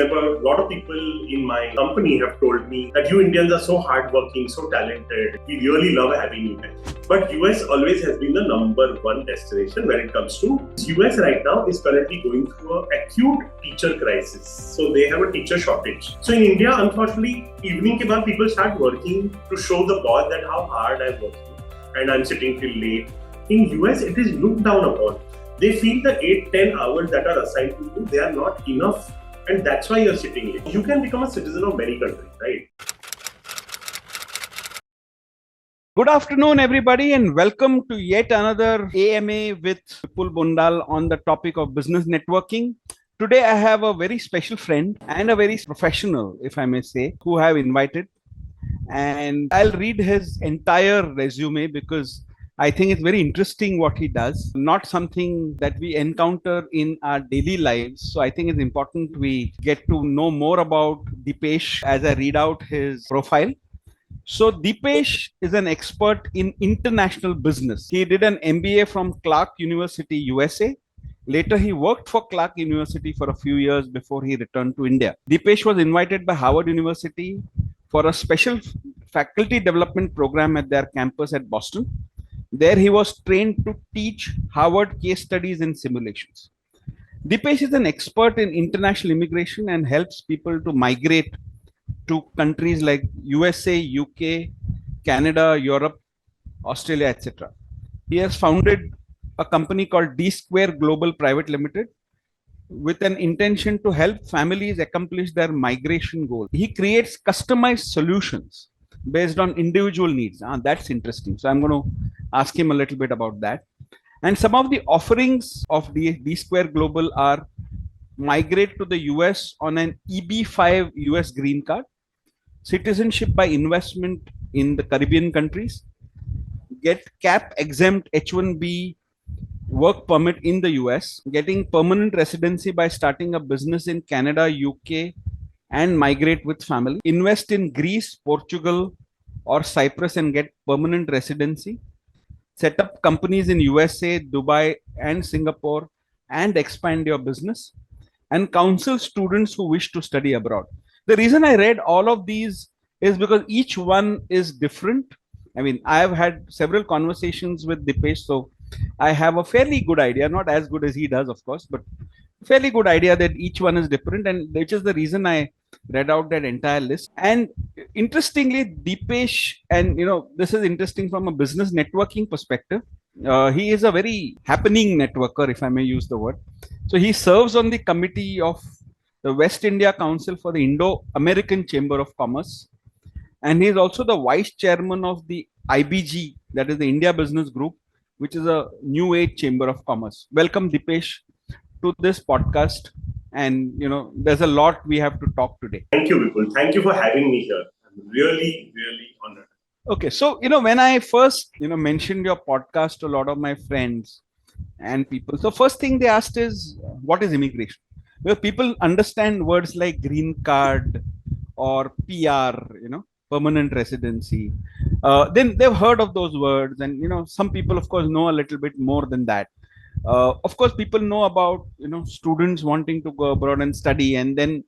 remember a lot of people in my company have told me that you Indians are so hardworking, so talented. We really love having you guys. But US always has been the number one destination when it comes to US right now is currently going through an acute teacher crisis. So they have a teacher shortage. So in India, unfortunately, evening ke baad people start working to show the boss that how hard I'm working and I'm sitting till late. In US, it is looked down upon. They feel the 8-10 hours that are assigned to you, they are not enough. And that's why you're sitting late. You can become a citizen of many countries, right? Good afternoon, everybody, and welcome to yet another AMA with Vipul Bundal on the topic of business networking. Today, I have a very special friend and a very professional, if I may say, who I have invited. And I'll read his entire resume because I think it's very interesting what he does, not something that we encounter in our daily lives. So I think it's important we get to know more about Deepesh as I read out his profile. So Deepesh is an expert in international business. He did an MBA from Clark University, USA. Later, he worked for Clark University for a few years before he returned to India. Deepesh was invited by Harvard University for a special faculty development program at their campus at Boston. There, he was trained to teach Harvard case studies and simulations. Deepesh is an expert in international immigration and helps people to migrate to countries like USA, UK, Canada, Europe, Australia, etc. He has founded a company called Dsquare Global Private Limited with an intention to help families accomplish their migration goals. He creates customized solutions based on individual needs. That's interesting. So I'm going to ask him a little bit about that. And some of the offerings of Dsquare Global are migrate to the US on an EB5 US green card, citizenship by investment in the Caribbean countries, get cap exempt H1B work permit in the US, getting permanent residency by starting a business in Canada, UK, and migrate with family, invest in Greece, Portugal, or Cyprus and get permanent residency, set up companies in USA, Dubai, and Singapore, and expand your business, and counsel students who wish to study abroad. The reason I read all of these is because each one is different. I mean, I have had several conversations with Deepesh, so I have a fairly good idea, not as good as he does, of course, but fairly good idea that each one is different, and which is the reason I read out that entire list. And interestingly, Deepesh, and this is interesting from a business networking perspective. He is a very happening networker, if I may use the word. So he serves on the committee of the West India Council for the Indo-American Chamber of Commerce. And he is also the vice chairman of the IBG, that is the India Business Group, which is a new age chamber of commerce. Welcome, Deepesh, to this podcast. And, there's a lot we have to talk today. Thank you, Vipul. Thank you for having me here. I'm really, really honored. Okay. So, when I first, mentioned your podcast to a lot of my friends and people, so first thing they asked is, what is immigration? Because people understand words like green card or PR, permanent residency. Then they've heard of those words. And, some people, of course, know a little bit more than that. Of course, people know about, students wanting to go abroad and study and then,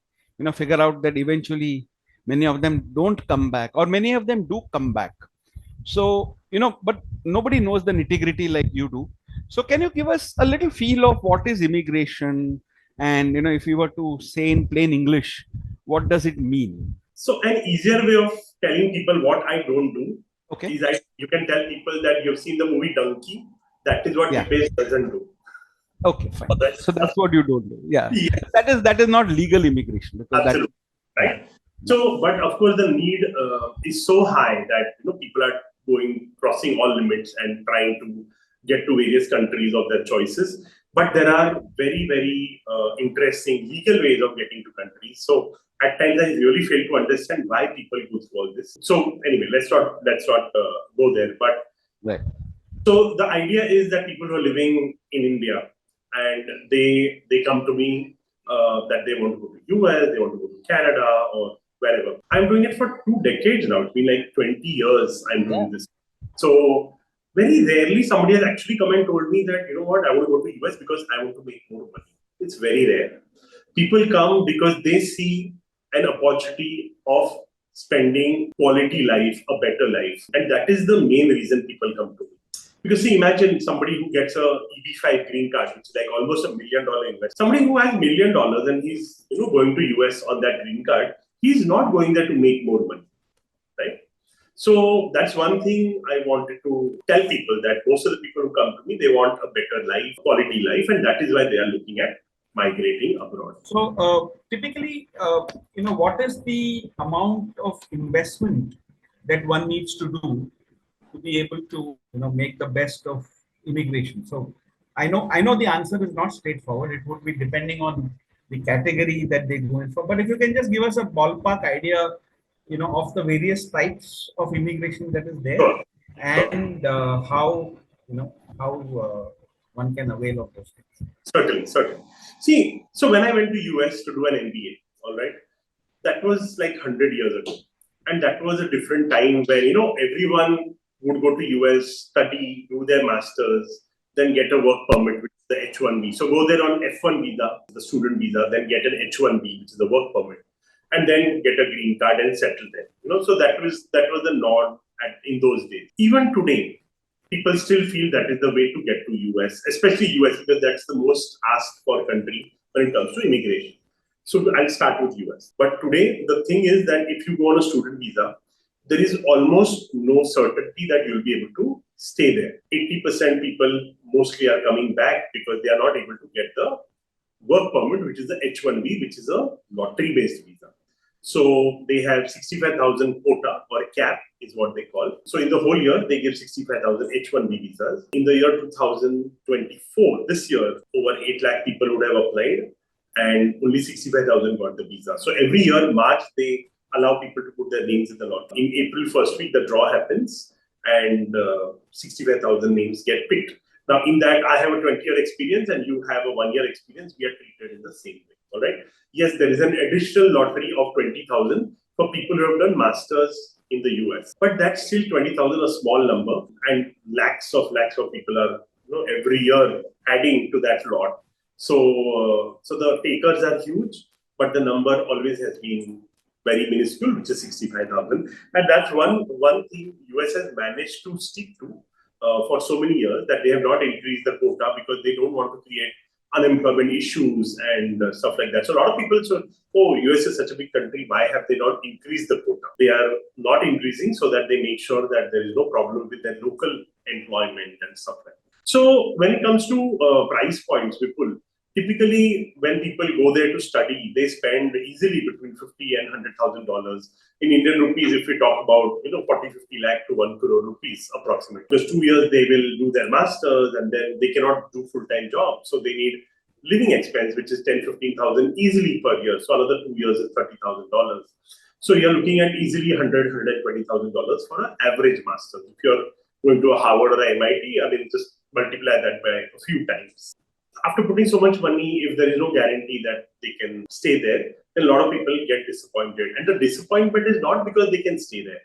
figure out that eventually many of them don't come back or many of them do come back. So, but nobody knows the nitty-gritty like you do. So can you give us a little feel of what is immigration? And, if you were to say in plain English, what does it mean? So an easier way of telling people what I don't do Okay. is that you can tell people that you've seen the movie Donkey. That is what Deepesh doesn't do. Okay, fine. So that's what you don't do. Yeah. Yes. That is not legal immigration. Because absolutely. Right. So, but of course, the need is so high that people are crossing all limits and trying to get to various countries of their choices. But there are very, very interesting legal ways of getting to countries. So at times I really fail to understand why people go through all this. So anyway, let's not go there. But right. So the idea is that people who are living in India and they come to me that they want to go to US, they want to go to Canada or wherever. I'm doing it for 2 decades now. It's been like 20 years I'm doing this. So very rarely somebody has actually come and told me that, I want to go to US because I want to make more money. It's very rare. People come because they see an opportunity of spending quality life, a better life. And that is the main reason people come to me. Because see, imagine somebody who gets a EB5 green card, which is like almost $1 million investment. Somebody who has $1 million and he's going to US on that green card, he's not going there to make more money, right? So that's one thing I wanted to tell people, that most of the people who come to me, they want a better life, quality life, and that is why they are looking at migrating abroad. So typically, what is the amount of investment that one needs to do to be able to, make the best of immigration? So I know the answer is not straightforward. It would be depending on the category that they go in for. But if you can just give us a ballpark idea, of the various types of immigration that is there, Sure. and how one can avail of those things. Certainly. See, so when I went to US to do an MBA, all right, that was like 100 years ago. And that was a different time where, everyone would go to US, study, do their masters, then get a work permit, which is the H1B. So go there on F1 visa, the student visa, then get an H1B, which is the work permit, and then get a green card and settle there. So that was the norm in those days. Even today, people still feel that is the way to get to US, especially US, because that's the most asked for country when it comes to immigration. So I'll start with US. But today, the thing is that if you go on a student visa, there is almost no certainty that you'll be able to stay there. 80% people mostly are coming back because they are not able to get the work permit, which is the H1B, which is a lottery-based visa. So they have 65,000 quota, or a cap is what they call. So in the whole year, they give 65,000 H1B visas. In the year 2024, this year, over 8 lakh people would have applied, and only 65,000 got the visa. So every year, March, they allow people to put their names in the lottery. In April first week, the draw happens, and 65,000 names get picked. Now, in that, I have a 20-year experience and you have a 1-year experience. We are treated in the same way. All right. Yes, there is an additional lottery of 20,000 for people who have done masters in the US. But that's still 20,000, a small number, and lakhs of people are every year adding to that lot. So the takers are huge, but the number always has been very minuscule, which is 65,000. And that's one thing US has managed to stick to for so many years, that they have not increased the quota because they don't want to create unemployment issues and stuff like that. So a lot of people say, oh, US is such a big country, why have they not increased the quota? They are not increasing so that they make sure that there is no problem with their local employment and stuff like that. So when it comes to price points, people typically, when people go there to study, they spend easily between $50,000 and $100,000. In Indian rupees, if we talk about 40, 50 lakh to 1 crore rupees approximately. Just 2 years they will do their masters, and then they cannot do full-time jobs. So they need living expense, which is 10, 15,000 easily per year. So another 2 years is $30,000. So you're looking at easily $100,000, $120,000 for an average master. If you're going to a Harvard or MIT, just multiply that by a few times. After putting so much money, if there is no guarantee that they can stay there, then a lot of people get disappointed. And the disappointment is not because they can stay there.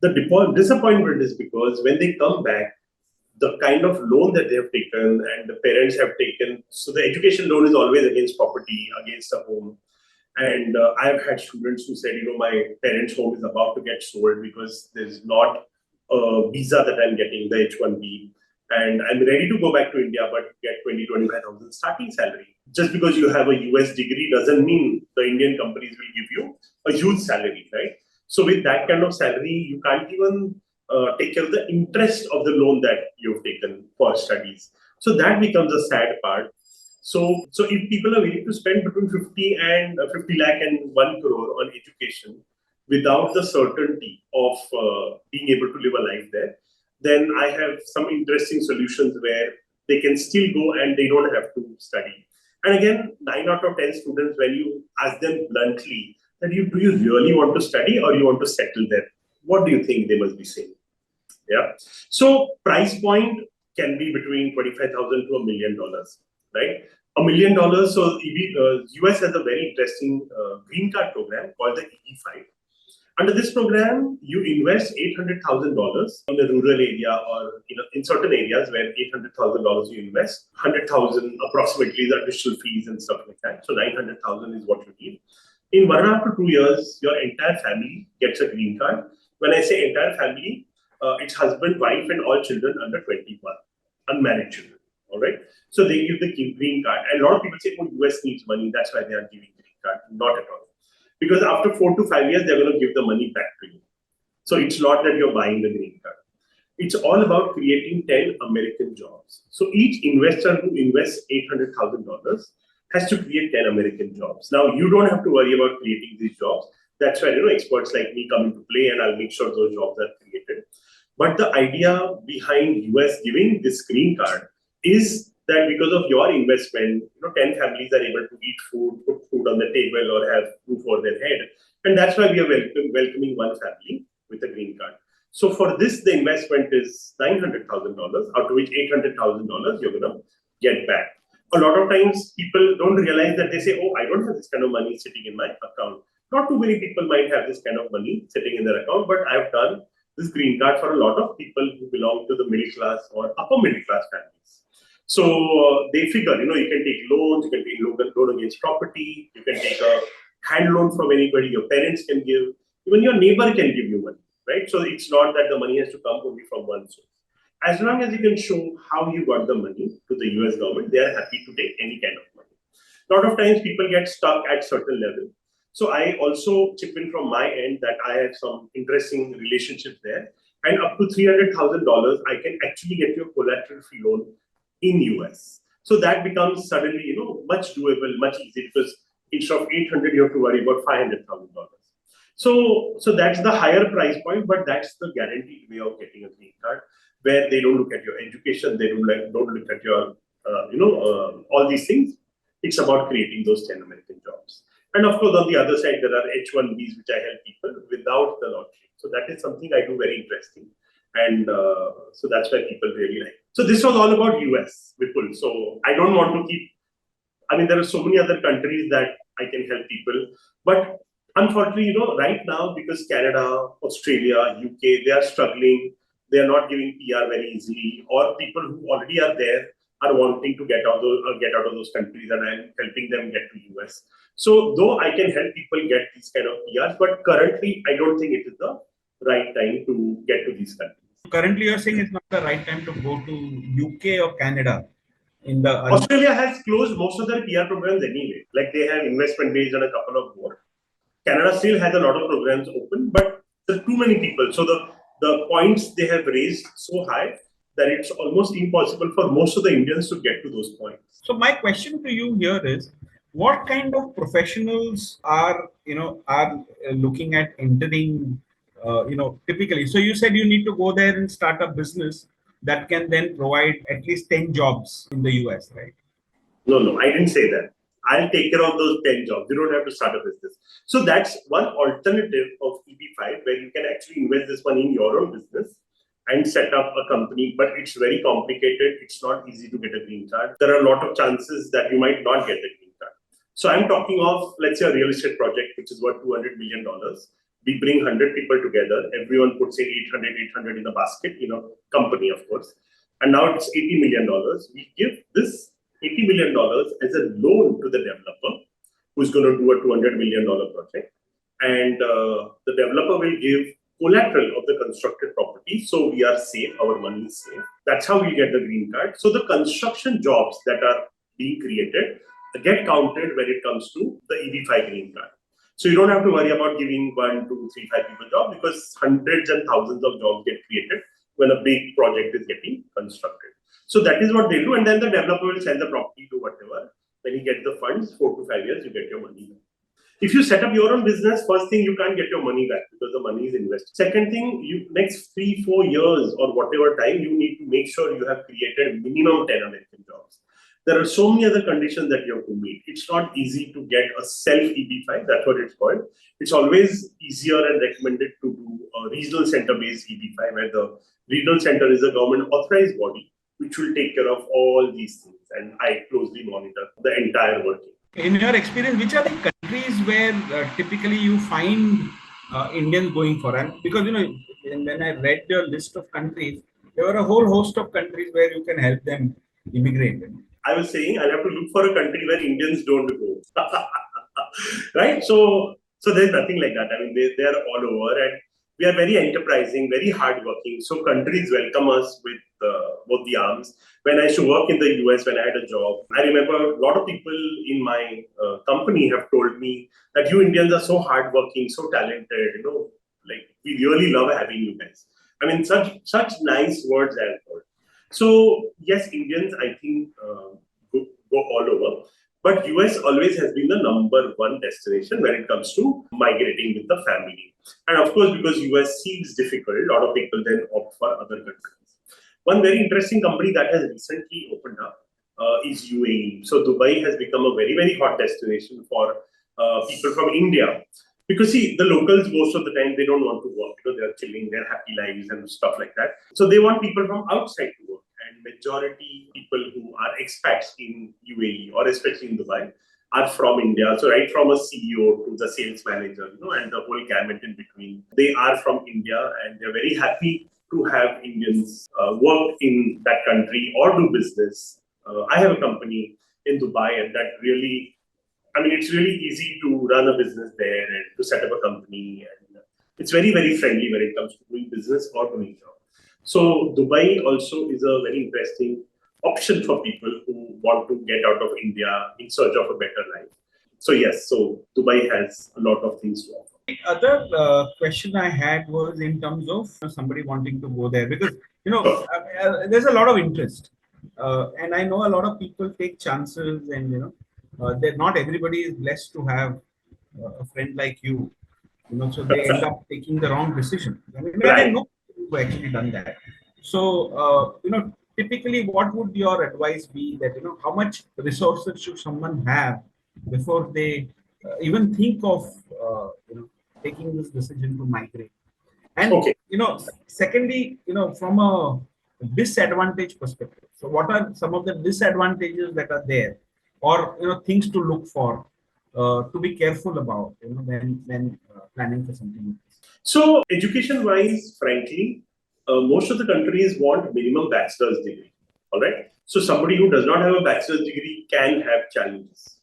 The disappointment is because when they come back, the kind of loan that they have taken and the parents have taken, so the education loan is always against property, against a home. And I have had students who said, my parents' home is about to get sold because there's not a visa that I'm getting, the H1B. And I'm ready to go back to India, but get 20,000-25,000 starting salary. Just because you have a US degree doesn't mean the Indian companies will give you a huge salary, right? So with that kind of salary, you can't even take care of the interest of the loan that you've taken for studies. So that becomes a sad part. So if people are willing to spend between 50 lakh and 1 crore on education without the certainty of being able to live a life there, then I have some interesting solutions where they can still go and they don't have to study. And again, 9 out of 10 students, when you ask them bluntly that do you really want to study or you want to settle there? What do you think they must be saying? Yeah. So price point can be between $25,000 to $1 million, right? $1 million. So US has a very interesting green card program called the EB5. Under this program, you invest $800,000 in a rural area or in certain areas where $800,000 you invest, 100,000 approximately is additional fees and stuff like that. So 900,000 is what you need. In 1.5 to 2 years, your entire family gets a green card. When I say entire family, it's husband, wife, and all children under 21, unmarried children. All right. So they give the green card, and a lot of people say, "Oh, US needs money, that's why they are giving green card." Not at all. Because after 4 to 5 years, they're going to give the money back to you. So it's not that you're buying the green card. It's all about creating 10 American jobs. So each investor who invests $800,000 has to create 10 American jobs. Now, you don't have to worry about creating these jobs. That's why experts like me come into play, and I'll make sure those jobs are created. But the idea behind US giving this green card is that because of your investment, 10 families are able to eat food, put food on the table, or have roof over their head. And that's why we are welcoming one family with a green card. So for this, the investment is $900,000, out of which $800,000 you're going to get back. A lot of times people don't realize that. They say, "Oh, I don't have this kind of money sitting in my account." Not too many people might have this kind of money sitting in their account, but I've done this green card for a lot of people who belong to the middle class or upper middle class families. So they figure, you can take loans, you can take loan against property, you can take a hand loan from anybody, your parents can give, even your neighbor can give you money, right? So it's not that the money has to come only from one source. As long as you can show how you got the money to the US government, they are happy to take any kind of money. A lot of times people get stuck at certain level. So I also chip in from my end that I have some interesting relationships there. And up to $300,000, I can actually get you a collateral-free loan in US. So that becomes suddenly, much doable, much easier, because instead of 800, you have to worry about $500,000. So that's the higher price point, but that's the guaranteed way of getting a green card, where they don't look at your education, they don't look at your, all these things. It's about creating those 10 American jobs. And of course, on the other side, there are H1Bs, which I help people without the lottery. So that is something I do very interesting. And so that's why people really like. So this was all about US, Vipul. So I don't want to keep, there are so many other countries that I can help people. But unfortunately, right now, because Canada, Australia, UK, they are struggling. They are not giving PR very easily, or people who already are there are wanting to get out of those countries, and I'm helping them get to US. So though I can help people get these kind of PRs, but currently I don't think it is the right time to get to these countries. Currently, you're saying it's not the right time to go to UK or Canada. Australia has closed most of their PR programs anyway. Like they have investment based on a couple of more. Canada still has a lot of programs open, but there are too many people. So the points they have raised so high that it's almost impossible for most of the Indians to get to those points. So my question to you here is, what kind of professionals are looking at entering, typically? So you said you need to go there and start a business that can then provide at least 10 jobs in the US, right? No, I didn't say that. I'll take care of those 10 jobs. You don't have to start a business. So that's one alternative of EB-5, where you can actually invest this money in your own business and set up a company, but it's very complicated. It's not easy to get a green card. There are a lot of chances that you might not get a green card. So I'm talking of, let's say, a real estate project, which is worth $200 million. We bring 100 people together. Everyone puts in 800 in a basket, company, of course. And now it's $80 million. We give this $80 million as a loan to the developer who's going to do a $200 million project. And the developer will give collateral of the constructed property. So we are safe, our money is safe. That's how we get the green card. So the construction jobs that are being created get counted when it comes to the EB-5 green card. So you don't have to worry about giving 1, 2, 3, 5 people jobs, because hundreds and thousands of jobs get created when a big project is getting constructed. So that is what they do. And then the developer will sell the property to whatever. When you get the funds, 4 to 5 years, you get your money back. If you set up your own business, first thing, you can't get your money back because the money is invested. Second thing, next 3-4 years or whatever time, you need to make sure you have created minimum 10 American jobs. There are so many other conditions that you have to meet. It's not easy to get a self-EB-5, that's what it's called. It's always easier and recommended to do a regional center-based EB-5, where the regional center is a government authorized body which will take care of all these things. And I closely monitor the entire working. In your experience, which are the countries where typically you find Indians going for? And because when I read your list of countries, there were a whole host of countries where you can help them immigrate. I was saying I'll have to look for a country where Indians don't go. Right? So there's nothing like that. I mean, they are all over, and we are very enterprising, very hardworking. So countries welcome us with both the arms. When I used to work in the US, when I had a job, I remember a lot of people in my company have told me that you Indians are so hardworking, so talented. Like we really love having you guys. I mean, such nice words I have heard. So yes, Indians, I think, go all over. But US always has been the number one destination when it comes to migrating with the family. And of course, because US seems difficult, a lot of people then opt for other countries. One very interesting company that has recently opened up is UAE. So Dubai has become a very hot destination for people from India. Because see, the locals most of the time they don't want to work because they're chilling their happy lives and stuff like that. So they want people from outside to work. And majority people who are expats in UAE or especially in Dubai are from India. So right from a CEO to the sales manager, and the whole gamut in between, they are from India and they're very happy to have Indians work in that country or do business. I have a company in Dubai, and that really, I mean, it's really easy to run a business there and to set up a company. And it's very friendly when it comes to doing business or doing job. So Dubai also is a very interesting option for people who want to get out of India in search of a better life. So yes, so Dubai has a lot of things to offer. The other question I had was in terms of somebody wanting to go there because there's a lot of interest, and I know a lot of people take chances, and that not everybody is blessed to have a friend like you. So they end up taking the wrong decision. I mean, and I Right. know people who actually done that. So typically, what would your advice be that how much resources should someone have before they even think of taking this decision to migrate? And Okay. secondly, from a disadvantage perspective, so what are some of the disadvantages that are there, or things to look for, to be careful about, when planning for something like this? So education-wise, frankly, most of the countries want minimum bachelor's degree. All right. So somebody who does not have a bachelor's degree can have challenges.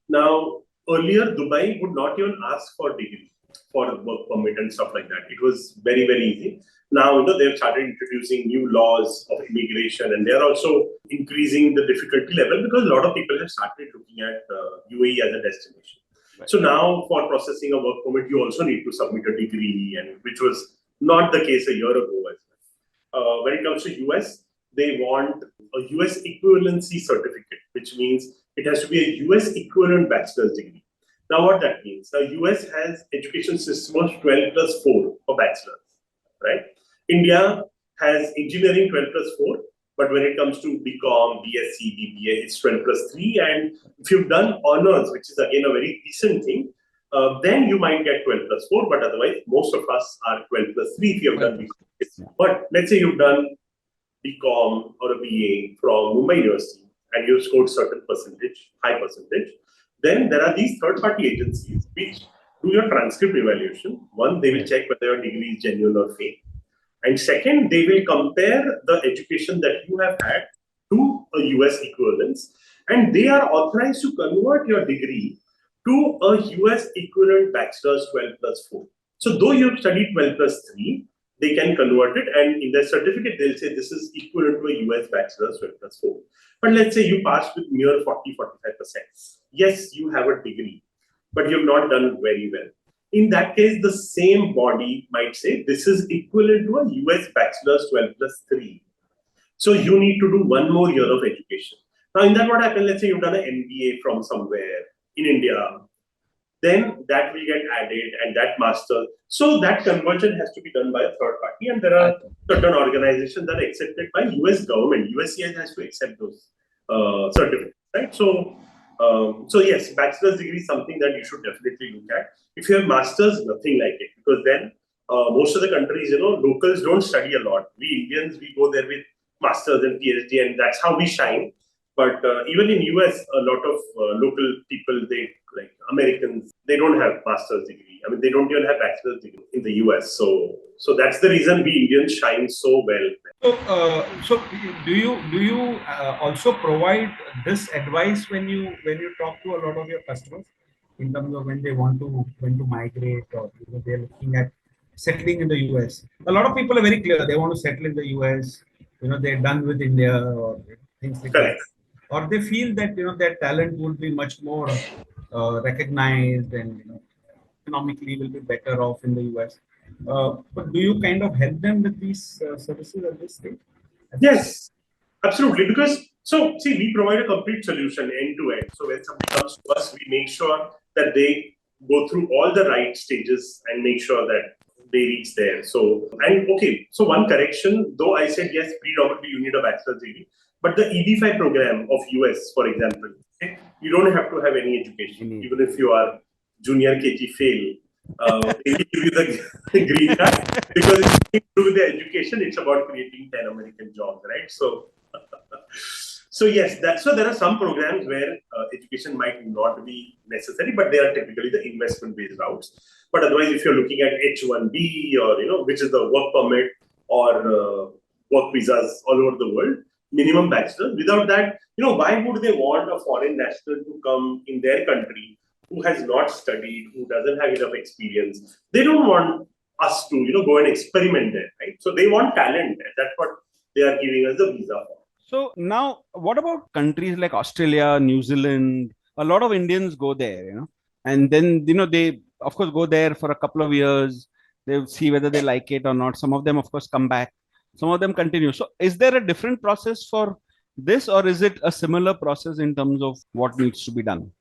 Now, earlier, Dubai would not even ask for degree for work permit and stuff like that. It was very easy. Now, they've started introducing new laws of immigration, and they're also increasing the difficulty level because a lot of people have started looking at UAE as a destination. Right. So now, for processing a work permit, you also need to submit a degree, and which was not the case a year ago as well. When it comes to US, they want a US equivalency certificate, which means it has to be a US equivalent bachelor's degree. Now, what that means? The US has education system of 12 plus 4 for bachelor's, right? India has engineering 12 plus 4, but when it comes to BCom, BSc, BBA, it's 12 plus 3. And if you've done honors, which is again a very decent thing, then you might get 12 plus 4, but otherwise, most of us are 12 plus 3 if you have done BCom. But let's say you've done BCom or a BA from Mumbai University and you've scored certain percentage, high percentage, then there are these third-party agencies which do your transcript evaluation. One, they will check whether your degree is genuine or fake. And second, they will compare the education that you have had to a US equivalence. And they are authorized to convert your degree to a US equivalent bachelor's 12 plus 4. So though you have studied 12 plus 3, they can convert it, and in their certificate, they'll say this is equivalent to a US bachelor's 12 plus 4. But let's say you passed with mere 40-45%. Yes, you have a degree, but you've not done very well. In that case, the same body might say this is equivalent to a US bachelor's 12 plus 3. So you need to do one more year of education. Now, in that, what happens? Let's say you've done an MBA from somewhere in India, then that will get added and that master. So that conversion has to be done by a third party, and there are certain organizations that are accepted by US government. USCIS has to accept those certificates, right? So yes, bachelor's degree is something that you should definitely look at. If you have masters, nothing like it, because then most of the countries, locals don't study a lot. We Indians, we go there with masters and PhD, and that's how we shine. But even in US, a lot of local people, they like Americans, they don't have master's degree. I mean, they don't even have bachelor's degree in the US. So that's the reason we Indians shine so well. So do you also provide this advice when you talk to a lot of your customers in terms of when to migrate, or they're looking at settling in the US? A lot of people are very clear they want to settle in the US. They're done with India or things like that, Correct. or they feel that their talent would be much more recognized, and economically will be better off in the US. But do you kind of help them with these services at this stage? Yes, absolutely. Because so see, we provide a complete solution end to end. So when somebody comes to us, we make sure that they go through all the right stages and make sure that they reach there. So and okay, so one correction, though I said yes, predominantly you need a bachelor's degree, but the EB5 program of US, for example, okay, you don't have to have any education, even if you are junior KG fail. They will give you the green card because it's nothing to do with the education. It's about creating 10 American jobs, right? So yes, so there are some programs where education might not be necessary, but they are typically the investment-based routes. But otherwise, if you're looking at H1B or which is the work permit or work visas all over the world, minimum bachelor. Without that, why would they want a foreign national to come in their country who has not studied, who doesn't have enough experience? They don't want us to, go and experiment there, right? So they want talent, and that's what they are giving us the visa for. So now, what about countries like Australia, New Zealand? A lot of Indians go there, and then they of course go there for a couple of years. They see whether they like it or not. Some of them, of course, come back. Some of them continue. So, is there a different process for this, or is it a similar process in terms of what needs to be done?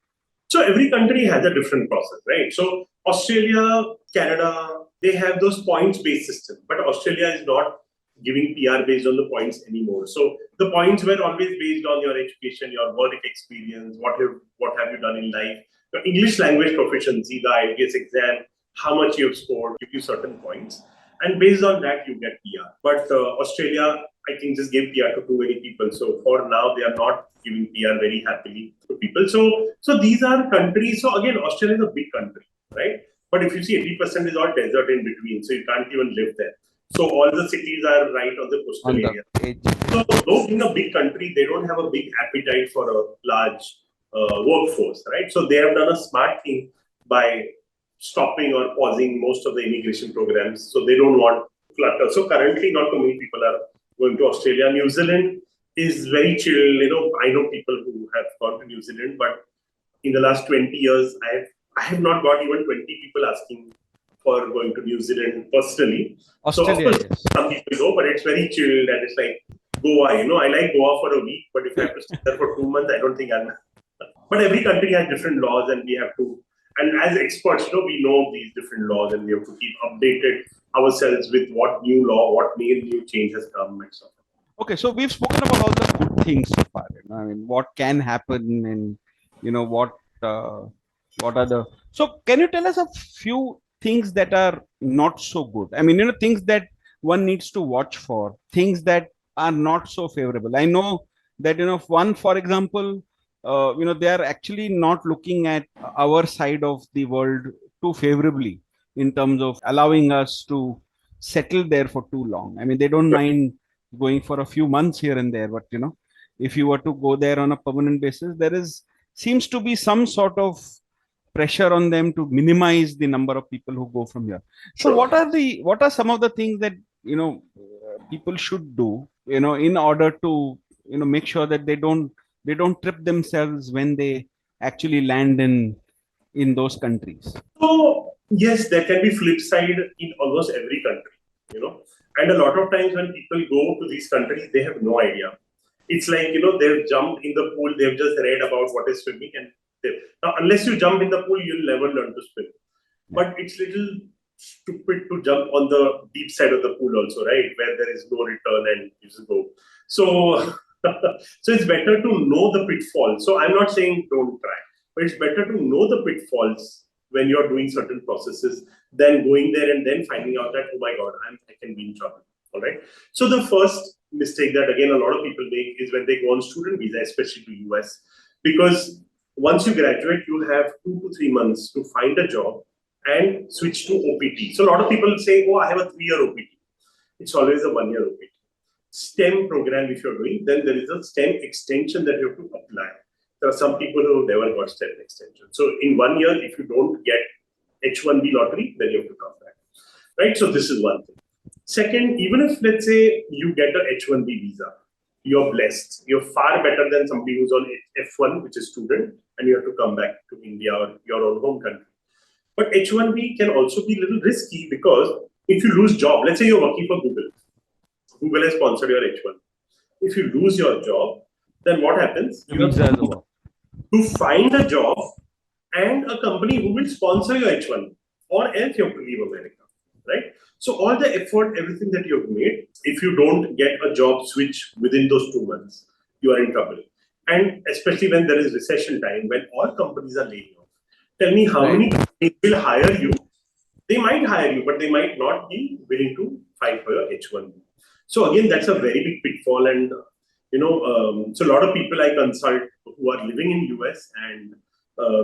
So every country has a different process, right? So Australia, Canada, they have those points-based system, but Australia is not giving PR based on the points anymore. So the points were always based on your education, your work experience, what have you done in life, your English language proficiency, the IELTS exam, how much you have scored, give you certain points, and based on that you get PR. But Australia, I think, just gave PR to too many people. So for now, they are not giving PR very happily to people. So these are countries. So again, Australia is a big country, right? But if you see, 80% is all desert in between, so you can't even live there. So all the cities are right on the coastal area. So though in a big country, they don't have a big appetite for a large workforce, right? So they have done a smart thing by stopping or pausing most of the immigration programs. So they don't want clutter. So currently, not too many people are going to Australia. New Zealand is very chill. I know people who have gone to New Zealand, but in the last 20 years, I have not got even 20 people asking for going to New Zealand personally. Australia, so of course, some people go, but it's very chilled and it's like Goa. I like Goa for a week, but if I have to stay there for 2 months, I don't think I'm. But every country has different laws, and we have to. And as experts, we know these different laws, and we have to keep updated ourselves with what new law, what new change has come, and so on. Okay, so we've spoken about all the good things so far. I mean, what can happen, and what are the. So, can you tell us a few things that are not so good? I mean, things that one needs to watch for, things that are not so favorable. I know that one, for example, they are actually not looking at our side of the world too favorably in terms of allowing us to settle there for too long. I mean, they don't mind going for a few months here and there, but if you were to go there on a permanent basis, there seems to be some sort of pressure on them to minimize the number of people who go from here. So what are some of the things that people should do in order to make sure that they don't trip themselves when they actually land in those countries? So yes, there can be flip side in almost every country, and a lot of times when people go to these countries, they have no idea. It's like, they've jumped in the pool, they've just read about what is swimming, and now unless you jump in the pool, you'll never learn to swim. But it's little stupid to jump on the deep side of the pool also, right? Where there is no return and you just go. So so it's better to know the pitfalls. So I'm not saying don't try, but it's better to know the pitfalls when you're doing certain processes than going there and then finding out that, oh my God, I can be in trouble. All right. So the first mistake that again a lot of people make is when they go on student visa, especially to US, because once you graduate, you have 2 to 3 months to find a job and switch to OPT. So a lot of people say, oh, I have a 3-year OPT. It's always a 1-year OPT. STEM program, if you're doing, then there is a STEM extension that you have to apply. There are some people who never got STEM extension. So in 1 year, if you don't get H1B lottery, then you have to come back. Right? So this is one thing. Second, even if let's say you get a H1B visa, you're blessed. You're far better than somebody who's on F1, which is student, and you have to come back to India or your own home country. But H1B can also be a little risky because if you lose job, let's say you're working for Google. Google has sponsored your H1. If you lose your job, then what happens? You have to find a job and a company who will sponsor your H1, or else you have to leave America, right? So all the effort, everything that you have made, if you don't get a job switch within those 2 months, you are in trouble. And especially when there is recession time, when all companies are laying off. Tell me how many companies will hire you? They might hire you, but they might not be willing to fight for your H1B. So again, that's a very big pitfall. And so a lot of people I consult who are living in US and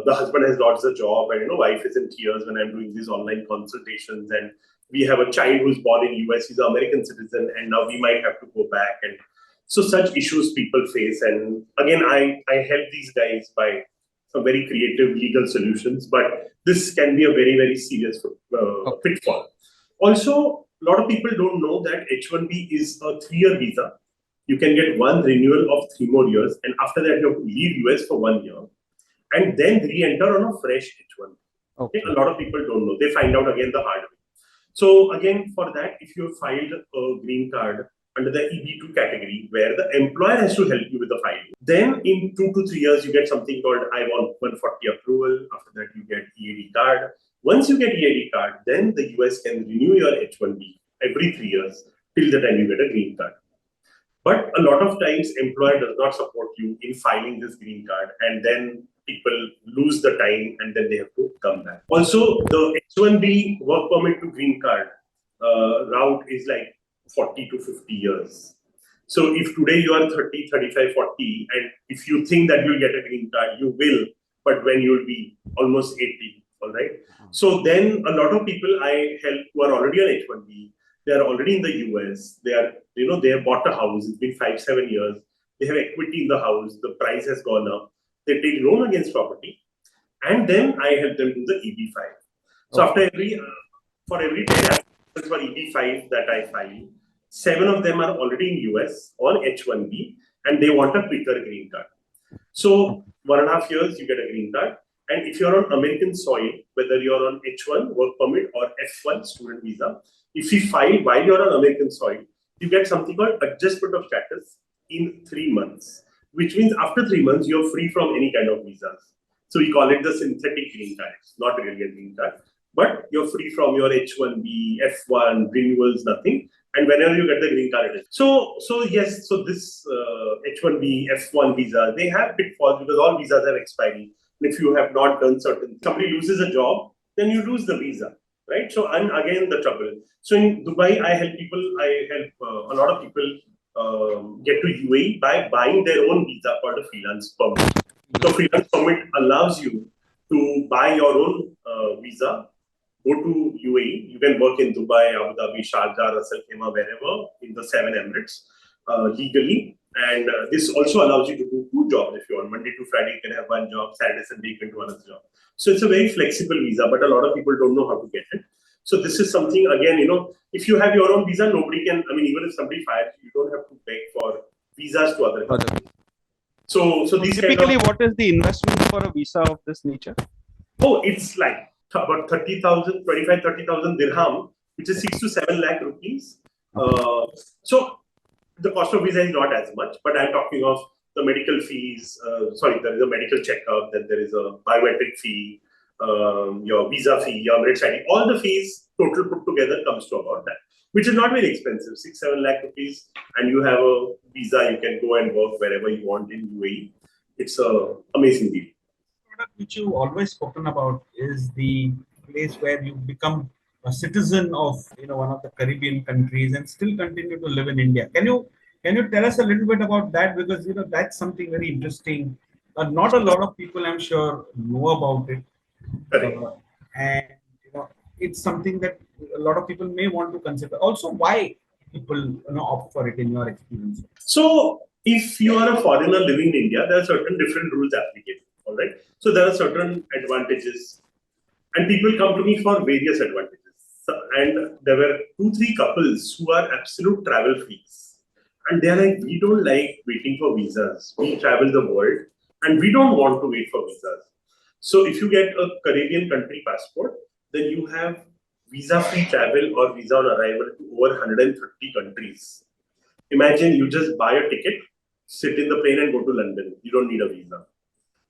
the husband has lost a job and wife is in tears when I'm doing these online consultations, and we have a child who's born in US, he's an American citizen, and now we might have to go back. And so such issues people face. And again, I help these guys by some very creative legal solutions, but this can be a very, very serious pitfall. Also, a lot of people don't know that H1B is a 3-year visa. You can get one renewal of 3 more years, and after that you have to leave US for 1 year and then re-enter on a fresh H1B. Okay. A lot of people don't know. They find out again the hard way. So again, for that, if you have filed a green card under the EB2 category, where the employer has to help you with the filing, then in 2 to 3 years, you get something called I-140 approval. After that, you get EAD card. Once you get EAD card, then the US can renew your H1B every 3 years till the time you get a green card. But a lot of times, employer does not support you in filing this green card, and then people lose the time and then they have to come back. Also, the H1B work permit to green card route is like 40 to 50 years. So if today you are 30, 35, 40, and if you think that you'll get a green card, you will, but when you'll be almost 80, all right? So then a lot of people I help who are already on H1B, they are already in the US, they are, they have bought a house, it's been 5-7 years, they have equity in the house, the price has gone up, they take loan against property, and then I help them do the EB5. So after for every 10 applicants for EB5 that I file, 7 of them are already in US on H1B, and they want a quicker green card. So 1.5 years, you get a green card. And if you're on American soil, whether you're on H1 work permit or F1 student visa, if you file while you're on American soil, you get something called adjustment of status in 3 months, which means after 3 months, you're free from any kind of visas. So we call it the synthetic green card. It's not really a green card, but you're free from your H1B, F1, renewals, nothing. And whenever you get the green card, it is. So yes, so this H1B, F1 visa, they have pitfalls because all visas have expiry. If you have not done certain, somebody loses a job, then you lose the visa, right? So and again the trouble. So in Dubai, I help a lot of people get to UAE by buying their own visa called a freelance permit. So freelance permit allows you to buy your own visa, go to UAE. You can work in Dubai, Abu Dhabi, Sharjah, Ras Al Khaimah, wherever in the 7 Emirates legally. And this also allows you to do 2 jobs if you want. Monday to Friday, you can have 1 job. Saturday, Sunday, you can do another job. So it's a very flexible visa, but a lot of people don't know how to get it. So this is something, again, if you have your own visa, nobody can, even if somebody fires you, don't have to beg for visas to other countries. So these typically, what is the investment for a visa of this nature? Oh, it's like about 30,000 dirham, which is 6 to 7 lakh rupees. So the cost of visa is not as much, but I'm talking of the medical fees. There is a medical checkup, then there is a biometric fee, your visa fee, your Emirates ID. All the fees total put together comes to about that, which is not very expensive, 6-7 lakh rupees, and you have a visa. You can go and work wherever you want in UAE. It's an amazing deal. The product which you've always spoken about is the place where you become a citizen of one of the Caribbean countries and still continue to live in India. Can you Can you tell us a little bit about that? Because that's something very interesting. Not a lot of people, I'm sure, know about it, Correct. and it's something that a lot of people may want to consider. Also, why people opt for it in your experience? So, if you are a foreigner living in India, there are certain different rules applicable. All right. So there are certain advantages, and people come to me for various advantages. And there were 2-3 couples who are absolute travel freaks, and they're like, we don't like waiting for visas. We travel the world, and we don't want to wait for visas. So if you get a Caribbean country passport, then you have visa-free travel or visa on arrival to over 130 countries. Imagine you just buy a ticket, sit in the plane and go to London. You don't need a visa.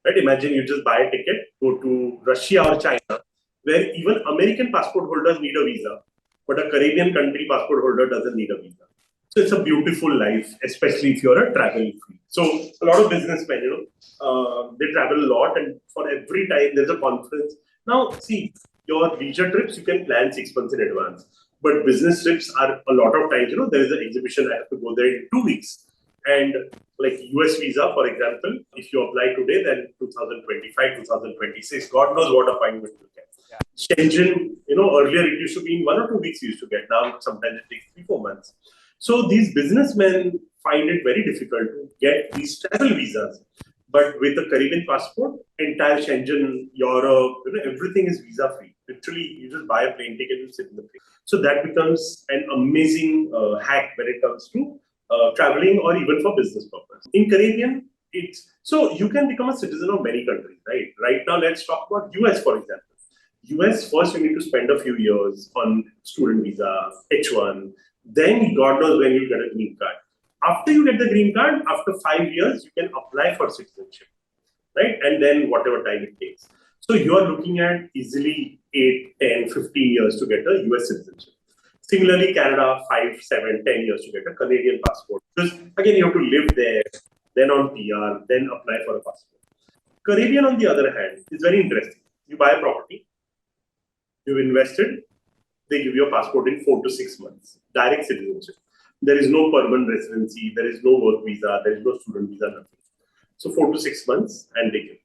Right? Imagine you just buy a ticket, go to Russia or China, where even American passport holders need a visa, but a Caribbean country passport holder doesn't need a visa. So it's a beautiful life, especially if you're a travel freak. So a lot of businessmen, they travel a lot, and for every time there's a conference. Now, see, your leisure trips you can plan 6 months in advance, but business trips are a lot of times. There is an exhibition, I have to go there in 2 weeks, and like US visa, for example, if you apply today, then 2025, 2026, God knows what appointment you get. Yeah. Shenzhen, earlier it used to be in 1 or 2 weeks you used to get. Now sometimes it takes 3-4 months. So these businessmen find it very difficult to get these travel visas. But with a Caribbean passport, entire Shenzhen, Europe, everything is visa free. Literally, you just buy a plane ticket and sit in the plane. So that becomes an amazing hack when it comes to traveling or even for business purpose. In Caribbean, so you can become a citizen of many countries, right? Right now, let's talk about US, for example. US, first you need to spend a few years on student visa, H1, then God knows when you get a green card. After you get the green card, after 5 years, you can apply for citizenship, right? And then whatever time it takes. So you are looking at easily 8, 10, 15 years to get a US citizenship. Similarly, Canada, 5, 7, 10 years to get a Canadian passport. Because again, you have to live there, then on PR, then apply for a passport. Caribbean, on the other hand, is very interesting. You buy a property, you've invested, they give you a passport in 4 to 6 months, direct citizenship. There is no permanent residency, there is no work visa, there is no student visa, nothing. So 4 to 6 months, and they give.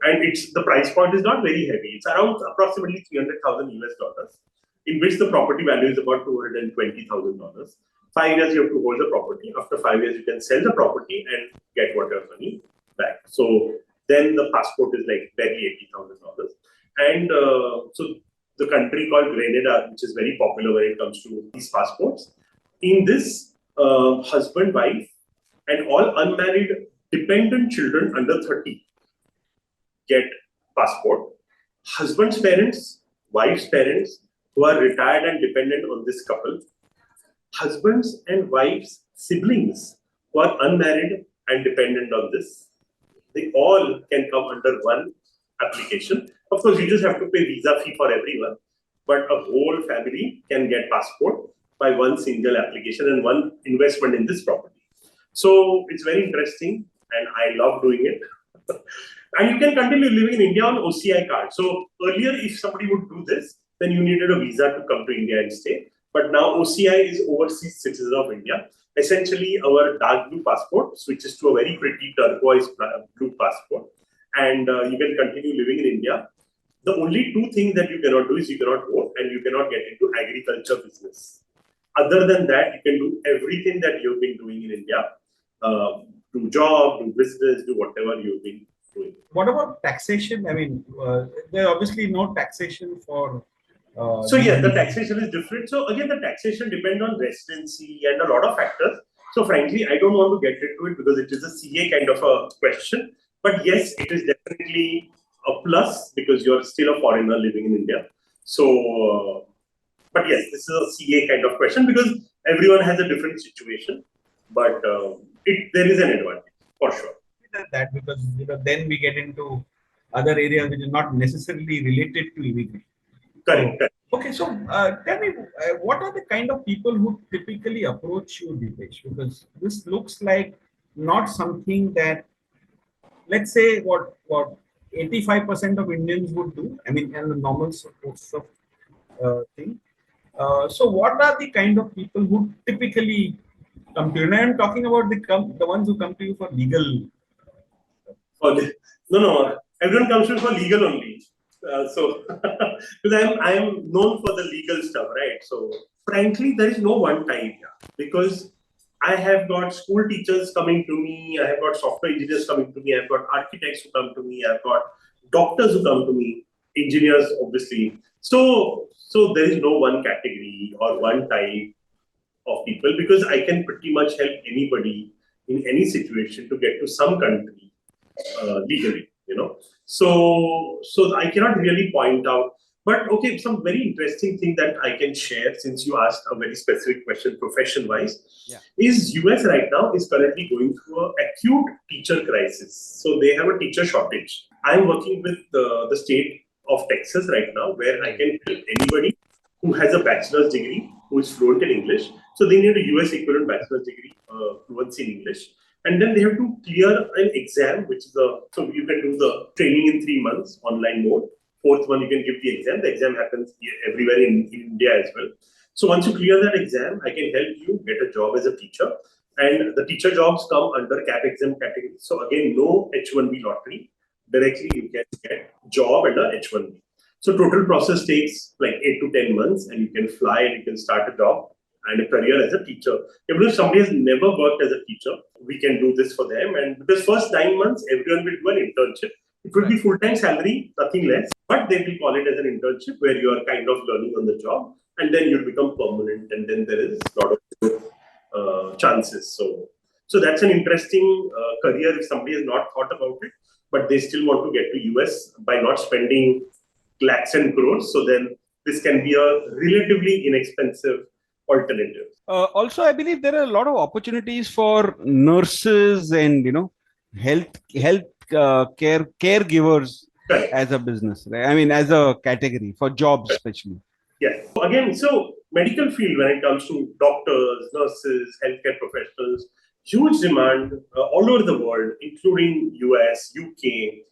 And the price point is not very heavy. It's around approximately 300,000 US dollars, in which the property value is about $220,000. 5 years you have to hold the property. After 5 years, you can sell the property and get whatever money back. So then the passport is like barely $80,000. And so the country called Grenada, which is very popular when it comes to these passports. In this, husband, wife, and all unmarried dependent children under 30 get passport. Husband's parents, wife's parents, who are retired and dependent on this couple. Husbands and wives' siblings, who are unmarried and dependent on this. They all can come under one application. Of course, you just have to pay visa fee for everyone, but a whole family can get passport by one single application and one investment in this property. So it's very interesting, and I love doing it. And you can continue living in India on OCI card. So earlier, if somebody would do this, then you needed a visa to come to India and stay. But now OCI is Overseas Citizen of India. Essentially, our dark blue passport switches to a very pretty turquoise blue passport, and you can continue living in India. The only 2 things that you cannot do is you cannot vote and you cannot get into agriculture business. Other than that, you can do everything that you've been doing in India. Do job, do business, do whatever you've been doing. What about taxation? I mean, there's obviously no taxation for. So yeah, the taxation is different. So again, the taxation depends on residency and a lot of factors. So frankly, I don't want to get into it because it is a CA kind of a question. But yes, it is definitely a plus because you're still a foreigner living in India. So, but yes, this is a CA kind of question because everyone has a different situation. But there is an advantage for sure. That because then we get into other areas which is not necessarily related to immigration. Correct. Okay, so tell me, what are the kind of people who typically approach you, Deepesh? Because this looks like not something that, let's say, what 85% of Indians would do. I mean, and the normal sorts of thing. So, what are the kind of people who typically come to you. And I'm talking about the ones who come to you for legal. No. Everyone comes to me for legal only. So, because I'm known for the legal stuff, right? So, frankly, there is no one type here because I have got school teachers coming to me, I have got software engineers coming to me, I've got architects who come to me, I've got doctors who come to me, engineers, obviously. So there is no one category or one type of people because I can pretty much help anybody in any situation to get to some country legally, So I cannot really point out. But okay, some very interesting thing that I can share since you asked a very specific question profession-wise is US right now is currently going through an acute teacher crisis. So they have a teacher shortage. I'm working with the state of Texas right now where I can help anybody who has a bachelor's degree who is fluent in English. So they need a US equivalent bachelor's degree fluency in English. And then they have to clear an exam, which is so you can do the training in 3 months, online mode. Fourth one, you can give the exam. The exam happens everywhere in India as well. So once you clear that exam, I can help you get a job as a teacher. And the teacher jobs come under cap exam category. So again, no H1B lottery. Directly you can get job under H1B. So total process takes like 8 to 10 months and you can fly and you can start a job and a career as a teacher. Even if somebody has never worked as a teacher, we can do this for them. And because first 9 months, everyone will do an internship. It will be full-time salary, nothing less, but they will call it as an internship where you are kind of learning on the job and then you'll become permanent and then there is a lot of chances. So that's an interesting career if somebody has not thought about it, but they still want to get to US by not spending lakhs and crores. So then this can be a relatively inexpensive alternative. Also, I believe there are a lot of opportunities for nurses and health caregivers as a business, right? I mean, as a category for jobs, especially. Yes. Again, so medical field when it comes to doctors, nurses, healthcare professionals, huge demand all over the world, including US, UK,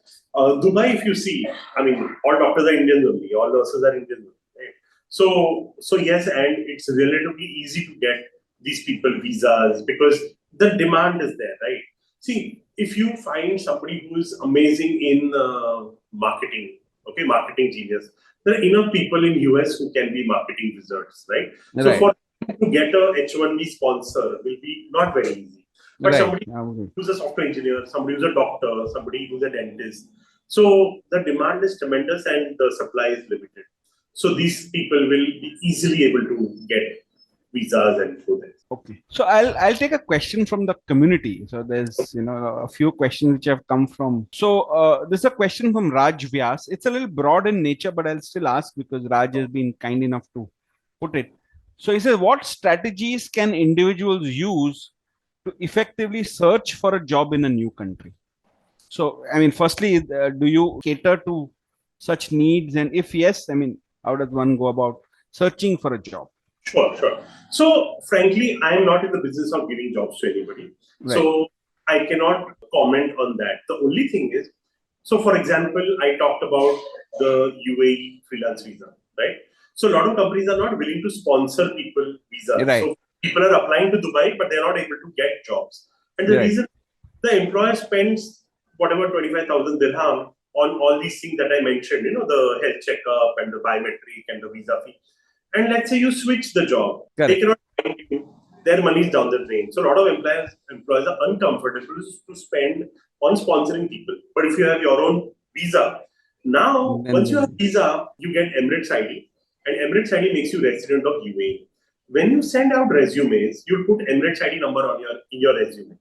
Dubai. If you see, I mean, all doctors are Indians only, all nurses are Indians only. So yes, and it's relatively easy to get these people visas because the demand is there, right? See, if you find somebody who is amazing in marketing, marketing genius, there are enough people in US who can be marketing wizards, right? So for to get a H1B sponsor will be not very easy. But somebody who's a software engineer, somebody who's a doctor, somebody who's a dentist. So the demand is tremendous and the supply is limited. So these people will be easily able to get visas and do this. Okay. So I'll take a question from the community. So there's a few questions which have come from. So this is a question from Raj Vyas. It's a little broad in nature, but I'll still ask because Raj has been kind enough to put it. So he says, what strategies can individuals use to effectively search for a job in a new country? So, I mean, firstly, do you cater to such needs? And if yes, I mean, how does one go about searching for a job? Sure. So, frankly, I am not in the business of giving jobs to anybody. Right. So, I cannot comment on that. The only thing is, so for example, I talked about the UAE freelance visa, right? So, a lot of companies are not willing to sponsor people visas. Right. So, people are applying to Dubai, but they're not able to get jobs. And the reason the employer spends whatever 25,000 dirham on all these things that I mentioned, the health checkup and the biometric and the visa fee. And let's say you switch the job, they cannot find you, their money is down the drain. So a lot of employers are uncomfortable to spend on sponsoring people. But if you have your own visa, now once you have visa, you get Emirates ID, and Emirates ID makes you resident of UAE. When you send out resumes, you put Emirates ID number in your resume.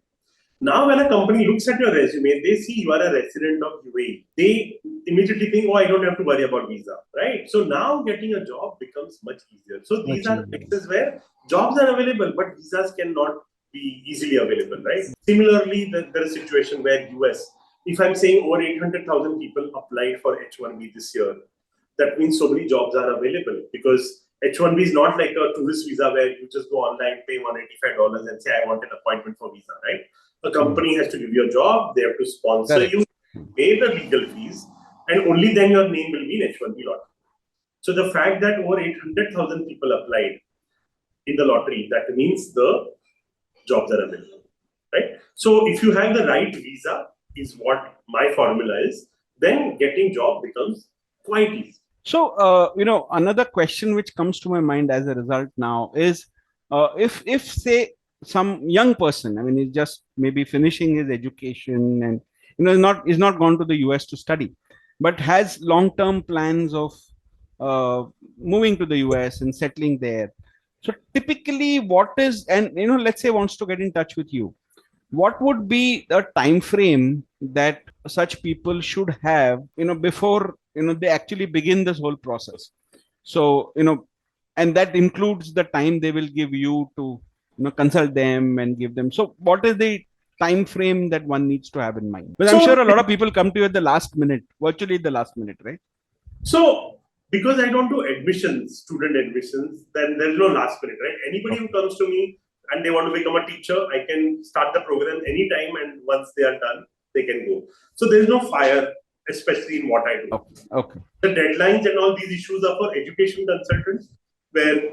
Now, when a company looks at your resume, they see you are a resident of UAE. They immediately think, I don't have to worry about visa, right? So now getting a job becomes much easier. So these are places where jobs are available, but visas cannot be easily available, right? Similarly, there is a situation where US, if I'm saying over 800,000 people applied for H1B this year, that means so many jobs are available because H1B is not like a tourist visa where you just go online, pay $185 and say, I want an appointment for visa, right? A company has to give you a job, they have to sponsor you, pay the legal fees, and only then your name will be in H1B lottery. So the fact that over 800,000 people applied in the lottery, that means the jobs are available, right? So if you have the right visa, is what my formula is, then getting job becomes quite easy. So, another question which comes to my mind as a result now is, if say some young person, I mean, he's just maybe finishing his education and is not gone to the US to study, but has long-term plans of moving to the US and settling there. So typically, what is, and let's say wants to get in touch with you, what would be the time frame that such people should have before they actually begin this whole process? So and that includes the time they will give you to consult them and give them. So what is the time frame that one needs to have in mind? But I'm So sure a lot of people come to you at the last minute, virtually at the last minute, right? So, because I don't do admissions, student admissions, then there's no last minute, right? Anybody who comes to me and they want to become a teacher, I can start the program anytime, and once they are done, they can go. So there's no fire, especially in what I do. Okay. The deadlines and all these issues are for education consultants, where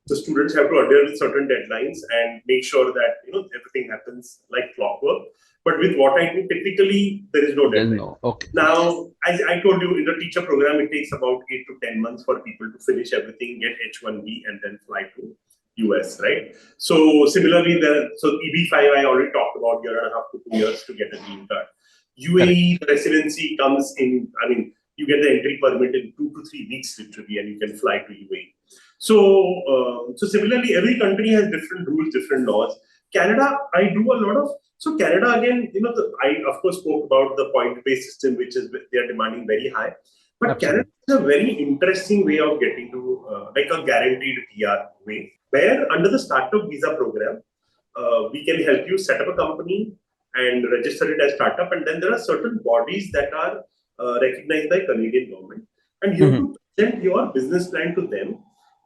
the students have to adhere with certain deadlines and make sure that everything happens like clockwork. But with what I do, typically there is no deadline. Okay. Now, as I told you, in the teacher program, it takes about 8 to 10 months for people to finish everything, get H1B, and then fly to US, right? So similarly, EB5 I already talked about, 1.5 to 2 years to get a green card. UAE residency comes in, I mean, you get the entry permit in 2 to 3 weeks literally, and you can fly to UAE. So similarly, every country has different rules, different laws. Canada, I do a lot of. So Canada again, I of course spoke about the point-based system, which is they are demanding very high. But Absolutely. Canada is a very interesting way of getting to like a guaranteed PR way, where under the startup visa program, we can help you set up a company and register it as startup, and then there are certain bodies that are recognized by Canadian government, and you have to present your business plan to them.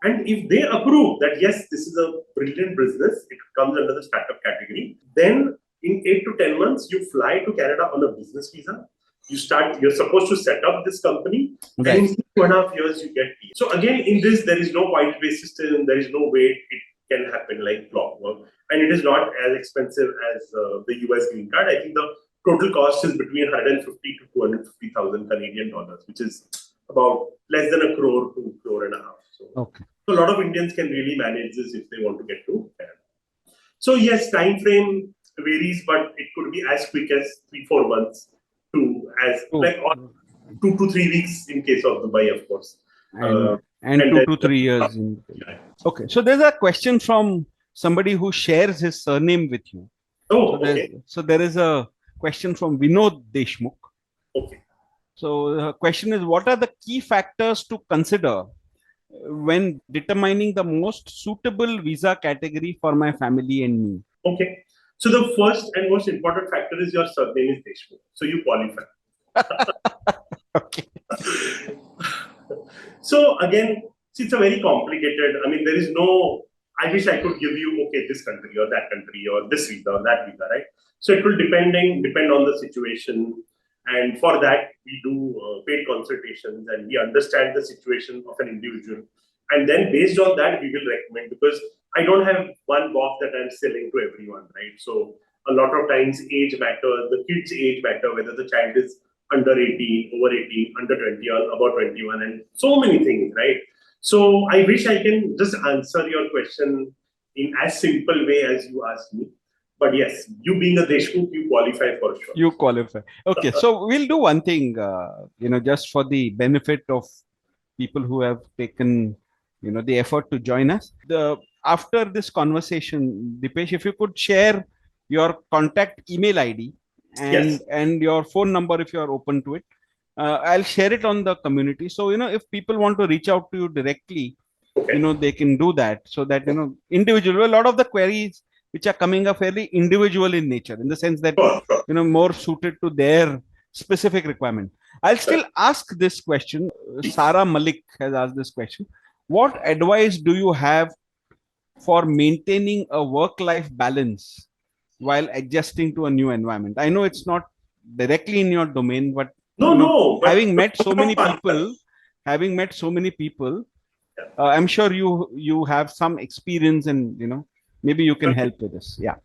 And if they approve that, yes, this is a brilliant business, it comes under the startup category, then in 8 to 10 months, you fly to Canada on a business visa. You're supposed to set up this company, Right. and in 2.5 years, you get PR. So again, in this, there is no point-based system, there is no way it can happen like clockwork. And it is not as expensive as the US green card. I think the total cost is between 150 to 250,000 Canadian dollars, which is about less than a crore to crore and a half. So a lot of Indians can really manage this if they want to get to Canada. So yes, time frame varies, but it could be as quick as 3-4 months to as like 2 to 3 weeks in case of Dubai, of course. And 2 to 3 years. Okay, so there's a question from somebody who shares his surname with you. So there is a question from Vinod Deshmukh. Okay. So the question is, what are the key factors to consider when determining the most suitable visa category for my family and me? Okay. So the first and most important factor is your surname is Deshmukh. So you qualify. Okay. So again, it's a very complicated, I mean, there is no, I wish I could give you, okay, this country or that country or this visa or that visa, right? So it will depend on the situation. And for that, we do paid consultations and we understand the situation of an individual. And then based on that, we will recommend, because I don't have one box that I'm selling to everyone, right? So a lot of times age matters, the kid's age matter, whether the child is under 18, over 18, under 20, or about 21, and so many things, right? So I wish I can just answer your question in as simple way as you asked me. But yes, you being a Deshmukh, you qualify for sure. You qualify. Okay, so we'll do one thing, just for the benefit of people who have taken, the effort to join us. After this conversation, Deepesh, if you could share your contact email ID and your phone number if you are open to it. I'll share it on the community. So, if people want to reach out to you directly, they can do that, so that, individual, a lot of the queries which are coming are fairly individual in nature, in the sense that, more suited to their specific requirement. I'll still ask this question. Sarah Malik has asked this question. What advice do you have for maintaining a work-life balance while adjusting to a new environment? I know it's not directly in your domain, but having met so many people, I'm sure you have some experience and maybe you can help with this. Yeah.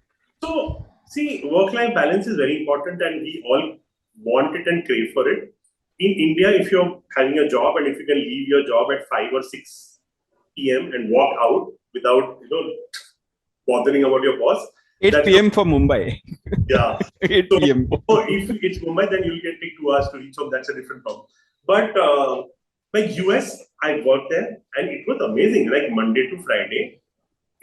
So, see, work-life balance is very important, and we all want it and crave for it. In India, if you're having a job and if you can leave your job at 5 or 6 p.m. and walk out without bothering about your boss, 8 p.m. for Mumbai. Yeah. 8 So, p.m. if it's Mumbai, then you'll get take 2 hours to reach home. That's a different problem. But like US, I worked there and it was amazing. Like Monday to Friday,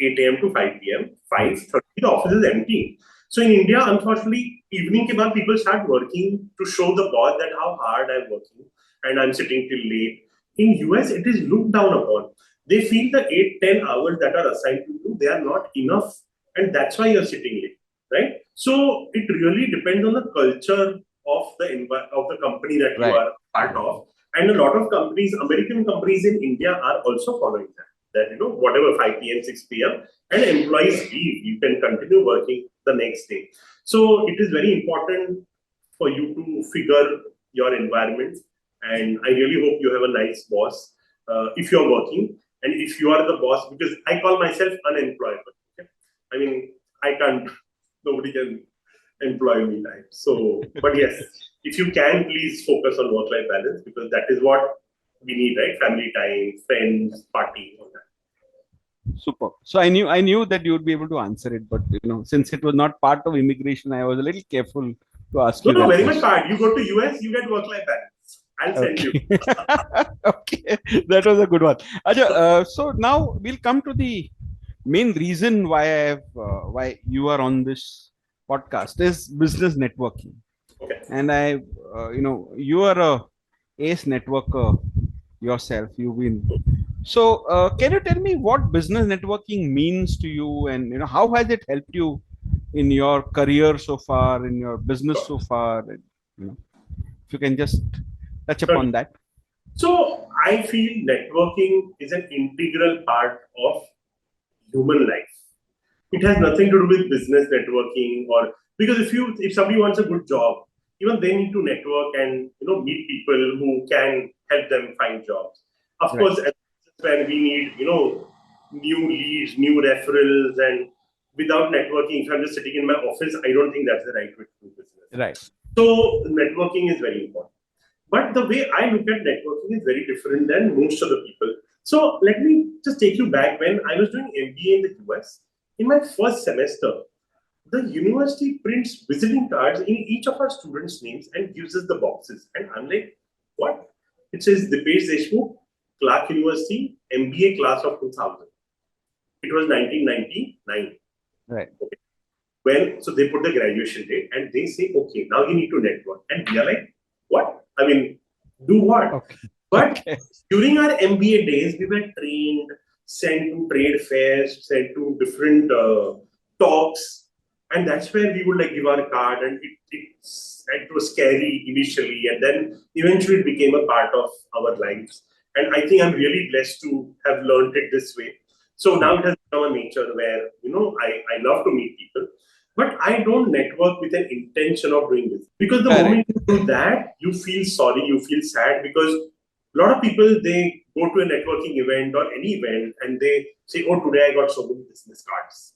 8 a.m. to 5 p.m. 5:30, the office is empty. So in India, unfortunately, evening ke baad people start working to show the boss that how hard I'm working and I'm sitting till late. In US, it is looked down upon. They feel the 8-10 hours that are assigned to you, they are not enough. And that's why you're sitting late, right? So it really depends on the culture of the company that you Right. are part of. And a lot of companies, American companies in India are also following that. That, whatever 5 p.m., 6 p.m., and employees leave, you can continue working the next day. So it is very important for you to figure your environment. And I really hope you have a nice boss if you're working. And if you are the boss, because I call myself unemployable. Okay? I mean, I can't, nobody can employ me time. So, but yes, if you can, please focus on work-life balance because that is what we need, right? Family time, friends, party, all that. Super. So I knew that you would be able to answer it, but since it was not part of immigration, I was a little careful to ask you No, that very question. much hard. You go to US, you get work-life balance. I'll send you. Okay, that was a good one. Aja, so now we'll come to the main reason why you are on this podcast is business networking. Okay. And you are a ace networker yourself. You've been. So can you tell me what business networking means to you, and how has it helped you in your career so far, in your business so far? And, if you can just touch upon that. So I feel networking is an integral part of human life. It has nothing to do with business networking or because if somebody wants a good job, even they need to network and meet people who can help them find jobs. Of course, as when we need new leads, new referrals, and without networking, if I'm just sitting in my office, I don't think that's the right way to do business. Right. So networking is very important. But the way I look at networking is very different than most of the people. So let me just take you back when I was doing MBA in the US. In my first semester, the university prints visiting cards in each of our students' names and gives us the boxes. And I'm like, what? It says Deepesh Deshmukh, Clark University, MBA class of 2000. It was 1999. Right. Okay. Well, so they put the graduation date and they say, okay, now you need to network. And we are like, what? I mean, do what? Okay. But during our MBA days, we were trained, sent to trade fairs, sent to different talks. And that's where we would give our card and it was scary initially. And then eventually it became a part of our lives. And I think I'm really blessed to have learned it this way. So now it has become a nature where, I love to meet people. But I don't network with an intention of doing this. Because the moment you do that, you feel sorry, you feel sad. Because a lot of people, they go to a networking event or any event and they say, oh, today I got so many business cards.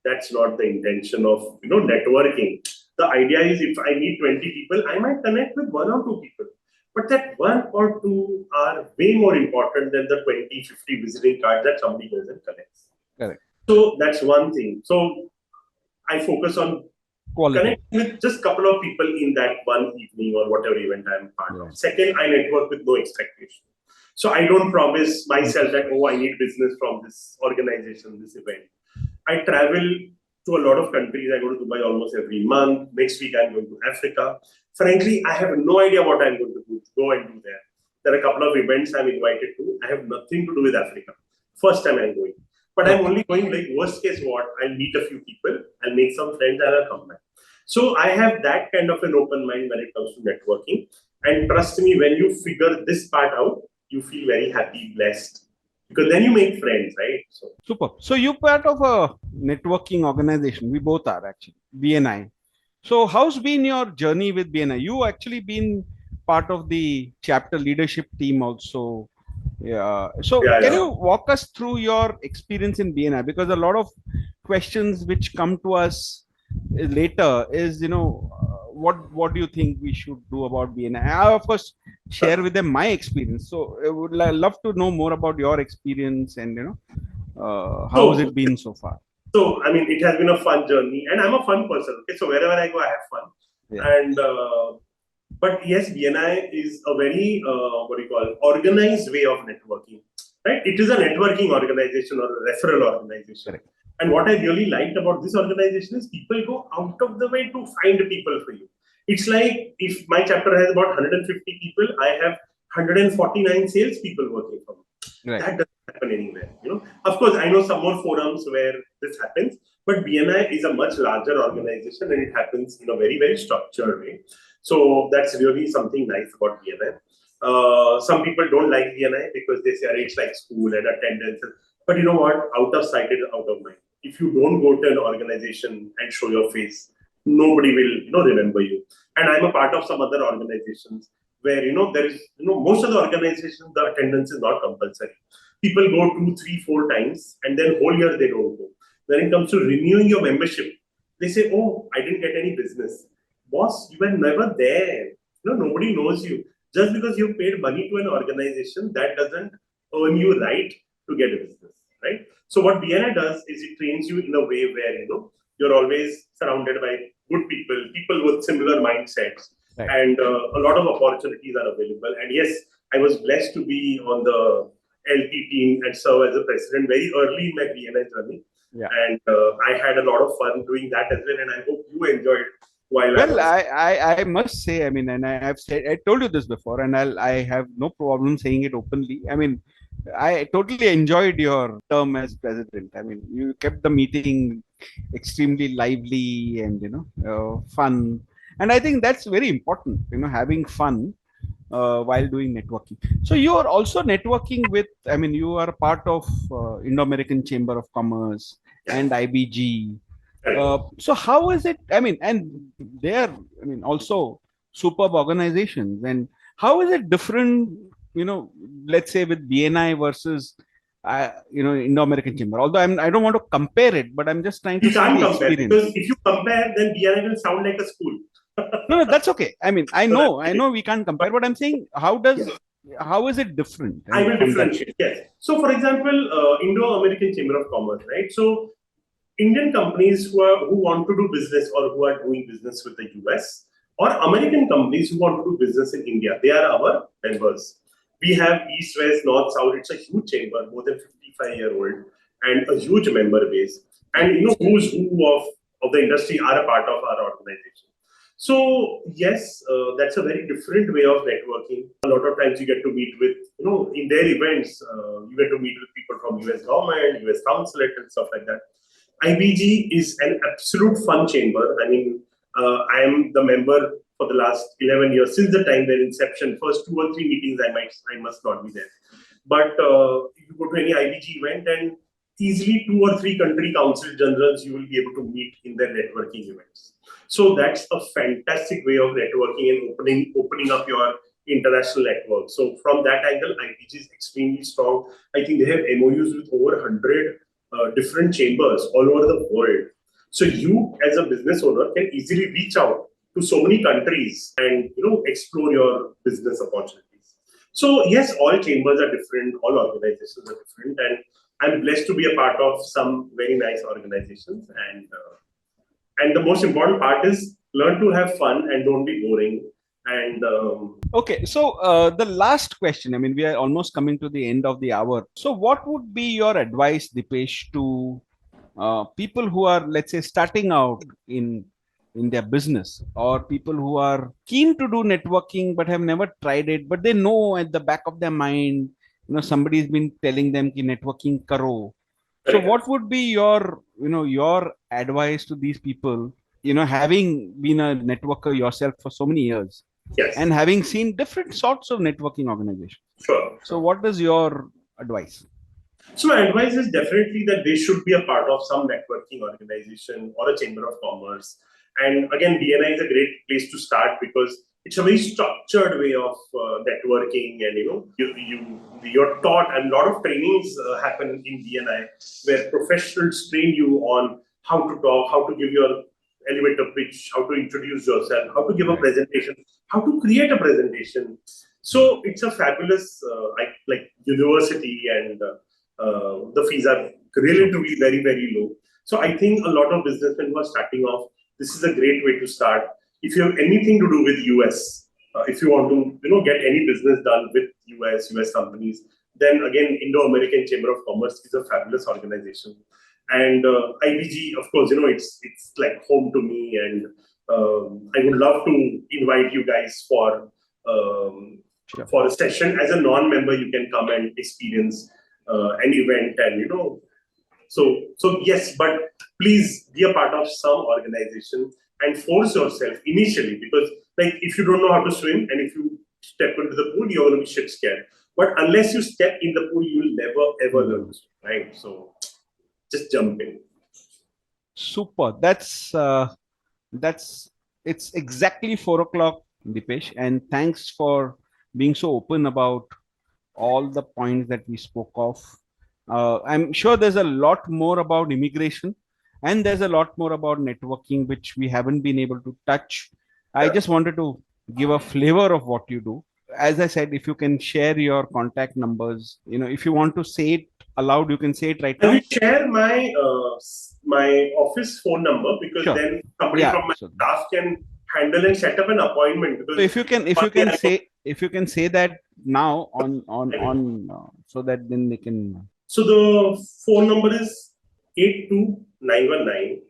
That's not the intention of, networking. The idea is if I meet 20 people, I might connect with 1 or 2 people. But that 1 or 2 are way more important than the 20, 50 visiting cards that somebody goes and collects. Correct. So that's one thing. So I focus on connecting with just a couple of people in that one evening or whatever event I'm part of. Second, I network with no expectation. So I don't promise myself that, I need business from this organization, this event. I travel to a lot of countries. I go to Dubai almost every month. Next week, I'm going to Africa. Frankly, I have no idea what I'm going to go and do there. There are a couple of events I'm invited to. I have nothing to do with Africa. First time I'm going. But I'm only going worst case what? I'll meet a few people, I'll make some friends, and I'll come back. So I have that kind of an open mind when it comes to networking. And trust me, when you figure this part out, you feel very happy, blessed. Because then you make friends, right? So. Super. So you're part of a networking organization. We both are actually, BNI. So how's been your journey with BNI? You actually been part of the chapter leadership team also. Yeah. So can you walk us through your experience in BNI? Because a lot of questions which come to us later is, what do you think we should do about BNI? I of course share with them my experience. So I would love to know more about your experience and how has So, it been so far? so I mean, it has been a fun journey, and I'm a fun person. Okay, so wherever I go, I have fun. Yeah. And but yes, BNI is a very organized way of networking. Right? It is a networking organization or a referral organization. Correct. And what I really liked about this organization is people go out of the way to find people for you. It's like if my chapter has about 150 people, I have 149 sales people working for me. Right. That doesn't happen anywhere. Of course, I know some more forums where this happens, but BNI is a much larger organization and it happens in a very, very structured way. So that's really something nice about BNI. Some people don't like BNI because they say it's like school and attendance. But you know what? Out of sight is out of mind. If you don't go to an organization and show your face, nobody will remember you. And I'm a part of some other organizations where there is most of the organizations the attendance is not compulsory. People go 2, 3, 4 times and then whole year they don't go. When it comes to renewing your membership, they say, "Oh, I didn't get any business." Boss, you were never there. Nobody knows you. Just because you paid money to an organization, that doesn't earn you right to get a business, right? So what BNI does is it trains you in a way where you're always surrounded by good people with similar mindsets, Right. and a lot of opportunities are available. And yes, I was blessed to be on the LP team and serve as a president very early in my BNI journey. Yeah. And I had a lot of fun doing that as well, and I hope you enjoyed while Well, I was. I must say, I mean, and I told you this before, and I have no problem saying it openly. I mean, I totally enjoyed your term as president. I mean, you kept the meeting extremely lively and fun, and I think that's very important. Having fun while doing networking. So you are also networking with. I mean, you are part of Indo-American Chamber of Commerce and IBG. So how is it? I mean, and they are, I mean, also superb organizations. And how is it different? Let's say with BNI versus, Indo-American Chamber. Although I don't want to compare it, but I'm just trying to You see can't the compare experience. because if you compare, then BNI will sound like a school. No, that's okay. I mean, I know we can't compare, but I'm saying Yes. how is it different? I will from that? differentiate. Yes. So, for example, Indo-American Chamber of Commerce, right? So, Indian companies who want to do business or who are doing business with the US, or American companies who want to do business in India, they are our members. We have East, West, North, South. It's a huge chamber, more than 55-year-old, and a huge member base. And who's who of the industry are a part of our organization. So yes, that's a very different way of networking. A lot of times you get to meet with, in their events, you get to meet with people from US government, US consulate and stuff like that. IBG is an absolute fun chamber. I mean, I am the member for the last 11 years, since the time their inception. First 2 or 3 meetings, I must not be there. But you go to any IBG event and easily 2 or 3 country council generals you will be able to meet in their networking events. So that's a fantastic way of networking and opening up your international network. So from that angle, IBG is extremely strong. I think they have MOUs with over 100 different chambers all over the world. So you as a business owner can easily reach out to so many countries and explore your business opportunities. So yes, all chambers are different, all organizations are different, and I'm blessed to be a part of some very nice organizations. And the most important part is learn to have fun and don't be boring. And okay, so the last question. I mean, we are almost coming to the end of the hour. So, what would be your advice, Deepesh, to people who are, let's say, starting out in their business, or people who are keen to do networking but have never tried it, but they know at the back of their mind, somebody's been telling them ki networking karo. So, what would be your, your advice to these people? Having been a networker yourself for so many years. Yes. And having seen different sorts of networking organizations. Sure. So what is your advice? So my advice is definitely that they should be a part of some networking organization or a chamber of commerce. And again, BNI is a great place to start because it's a very structured way of networking, and you're taught, and a lot of trainings happen in DNI where professionals train you on how to talk, how to give your elevator pitch, how to introduce yourself, how to give a presentation, how to create a presentation. So it's a fabulous university, and the fees are relatively very, very low. So I think a lot of businessmen who are starting off, this is a great way to start. If you have anything to do with US, if you want to get any business done with US companies, then again, Indo-American Chamber of Commerce is a fabulous organization. And IBG, of course, it's like home to me, and I would love to invite you guys for a session. As a non-member, you can come and experience an event, and so yes, but please be a part of some organization and force yourself initially, because like if you don't know how to swim and if you step into the pool, you're going to be shit scared. But unless you step in the pool, you will never ever learn to swim, right? So just jump in. Super. That's it's exactly 4 o'clock, Deepesh, and thanks for being so open about all the points that we spoke of. I'm sure there's a lot more about immigration, and there's a lot more about networking which we haven't been able to touch. I just wanted to give a flavor of what you do. As I said, if you can share your contact numbers, if you want to say it aloud, you can say it right now. I will share my office phone number, because then somebody from my staff can handle and set up an appointment. Because so if you can say that now on so that then they can. So the phone number is 82919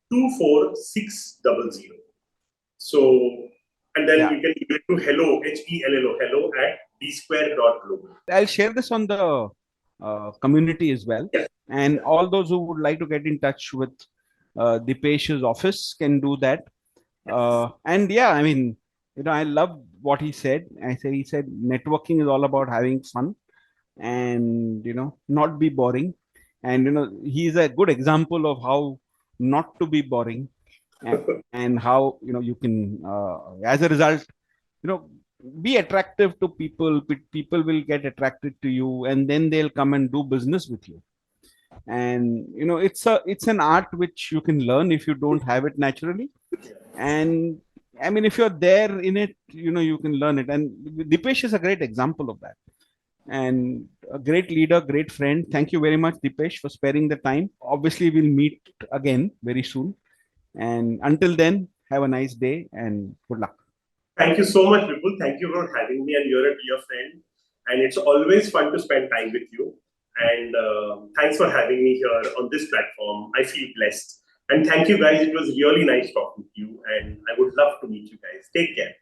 24600. So, and then you can email to hello, hello at dsquare.global. I'll share this on the community as well. Yes. And all those who would like to get in touch with Deepesh's office can do that. And I mean, I love what he said. He said networking is all about having fun and, not be boring. And, he's a good example of how not to be boring and how, you can, as a result, be attractive to people. People will get attracted to you, and then they'll come and do business with you. And it's an art which you can learn if you don't have it naturally. And I mean, if you're there in it, you can learn it. And Deepesh is a great example of that, and a great leader, great friend. Thank you very much, Deepesh, for sparing the time. Obviously, we'll meet again very soon. And until then, have a nice day and good luck. Thank you so much, Vipul. Thank you for having me, and you're a dear friend. And it's always fun to spend time with you. And thanks for having me here on this platform. I feel blessed. And thank you guys. It was really nice talking to you. And I would love to meet you guys. Take care.